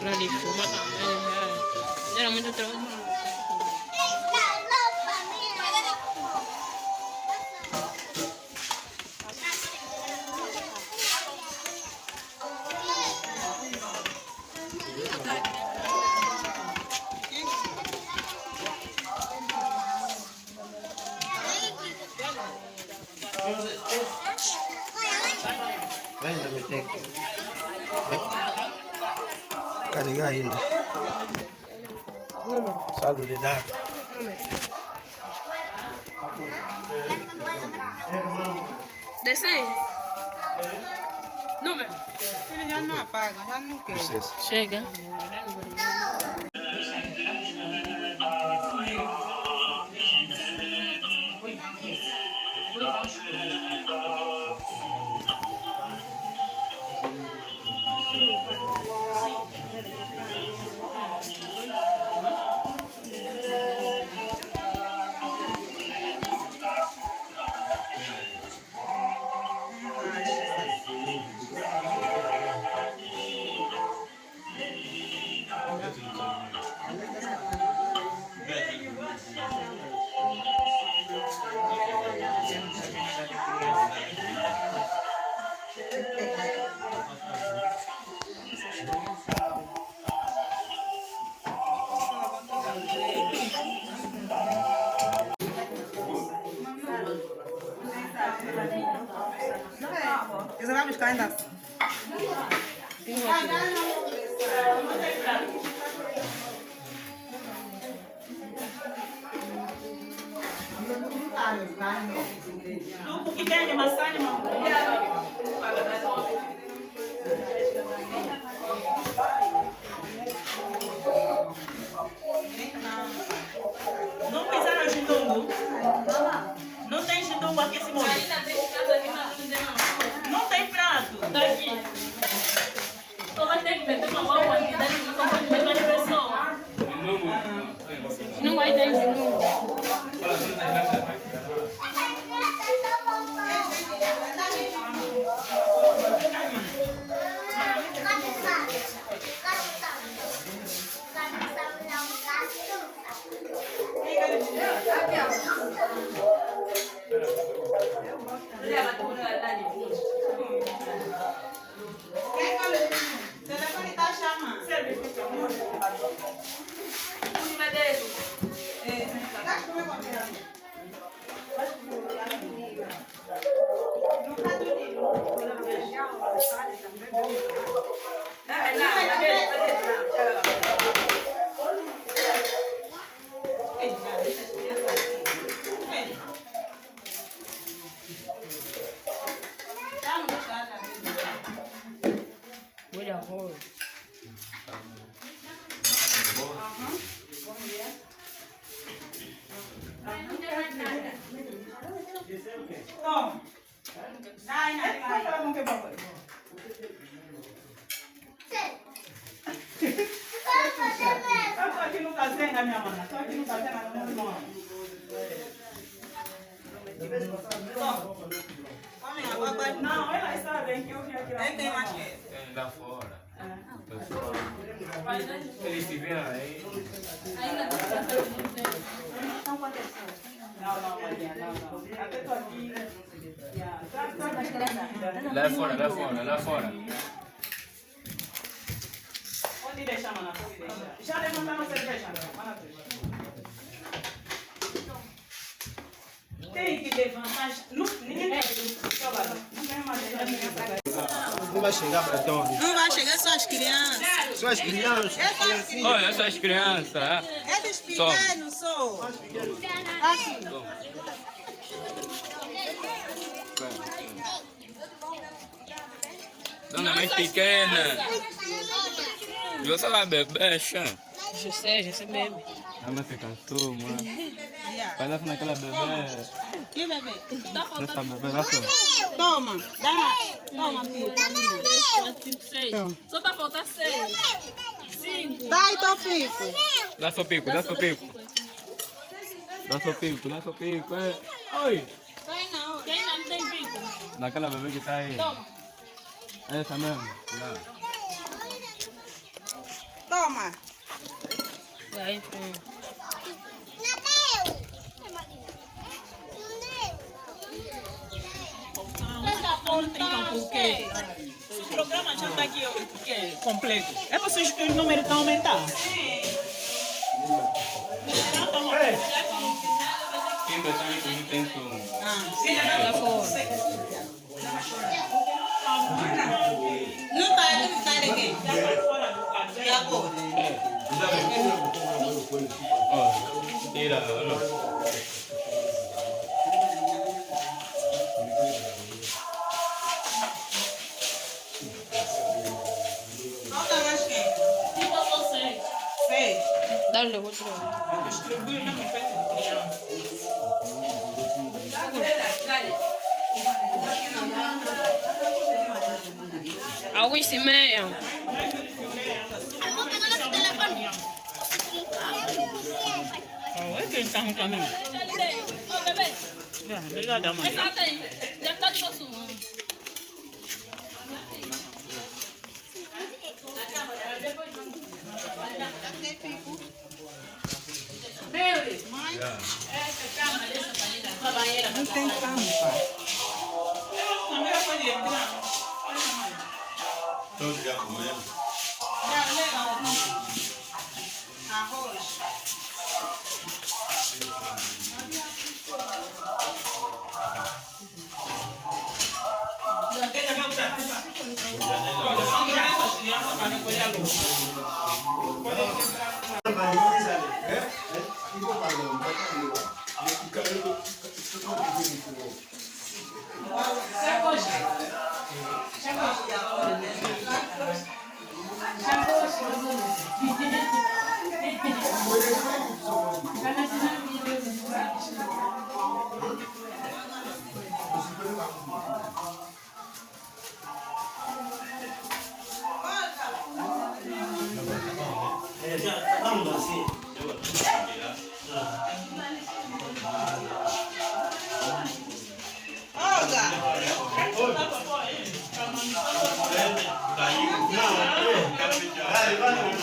Pra de fuma também, já. Geralmente eu trabalho. Ainda me tem que carregar ainda. Saldo de dar. Desce aí. Número. Ele já não apaga, já não quer. Chega. Você vai buscar ainda? Que tem animação, não fizeram jindungo? Não tem jindungo aqui, Simone? Não tem prato. Tá aqui. Só vai ter que meter uma boa quantidade de só pode ter mais pessoas. Não vai ter de novo. Telefone tá chamando. Olha a rola. Toma. Dai, dai, dai. Não quer papai. Eu tô aqui no casinho da minha mana. Tô aqui no casinho da minha irmã. Não, elas sabem que eu vim aqui. É bem mais que Lá fora. Eles se vêem aí. Não, Maria, não. Até tô aqui. Lá fora, lá fora, lá fora. Pode deixar, mana, pode deixar. Já levantaram a cerveja, mana. Tem que levantar. Ninguém Não vai chegar para todos. não vai chegar só as crianças. Só as crianças. Olha essas crianças. Eles pequenos só. Aqui. Dona mais pequena. Você vai beber, chã? Já sei bebe. Ela fica turma. Vai lá naquela bebê. Que bebê? Nessa bebê lá só. Toma. Dá. Toma, filho. 3, 4, 5, 6. Só tá faltando 6. 5. Dá então, Fico. Dá seu pico, dá seu pico. Dá seu pico, dá seu pico. É. Oi. Vai não. Quem não tem pico? Naquela bebê que tá aí. Toma. Essa mesmo. Lá. Toma. Vai, Então, porque o programa já está aqui completo. É para o número está aumentar. Quem tá achando que não tem som? lá fora. Não está aqui. E agora? Ó, tira, olha. Não está mais quente. Tipo você. Fez. Dá-lhe outro. Distribui na criança. Alguns se meiam. É quem está no caminho. Ô, bebê. Obrigada, mãe. Essa tem. Já está de você. Não tem tampa. Todos já comeram. Arroz.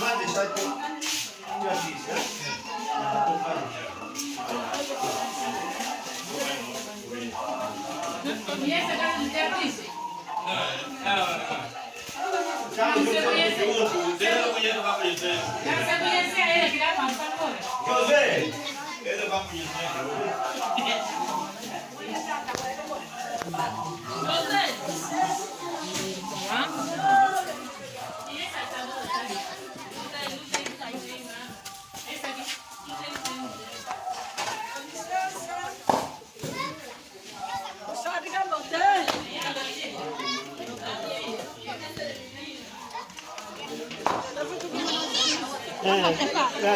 Vai deixar que eu assisto, né?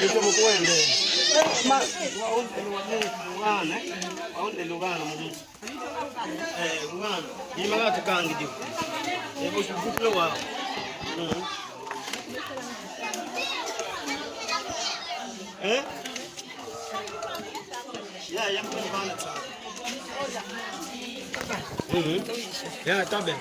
Diciamo quello. Ma onde Lugano? Lugano. Di magari cangi di. E poi sul futuro qua. Ya pun bana ta. Ya tabii.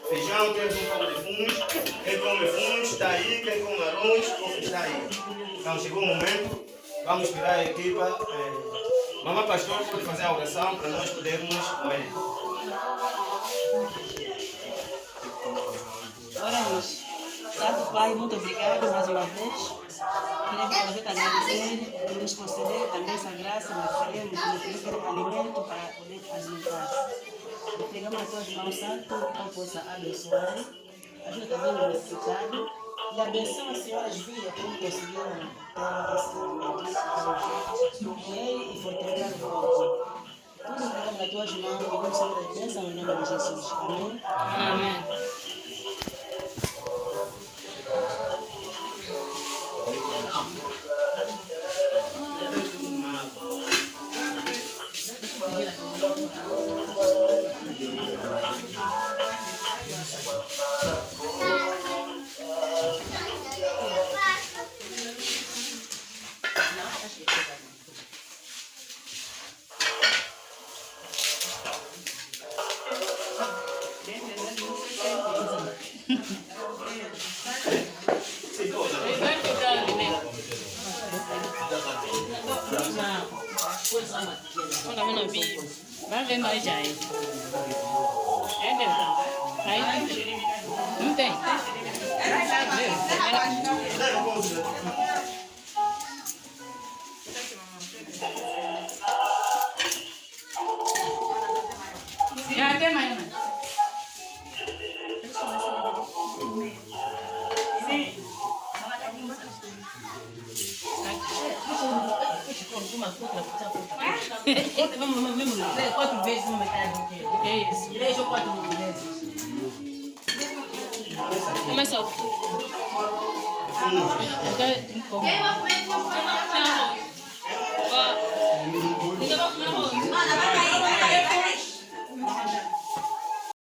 Feijão, temos um pouco de fumos. Quem come fumos está aí, quem come arroz está aí. Então chegou o momento, vamos esperar a equipa. Mamãe Pastor pode fazer a oração para nós podermos comer. Oramos. Santo Pai, muito obrigado mais uma vez. Queremos te agradecer por nos conceder também essa graça, nós queremos ter alimento para poder alimentar. Entregamos as tuas mãos, Santo, que tu possa abençoar. Ajuda também o necessitado. E abençoa as senhoras vidas que não conseguiram ter ele e fortalecer o corpo. Tudo entregamos nas tuas mãos, pedimos sempre a bênção em nome de Jesus. Amém. Amém. Vai ver mais já aí. É mesmo? Aí não tem. Já tem mais, mãe. Quatro vezes uma metade do dia. Que é isso? 3 ou 4 vezes. Começa o...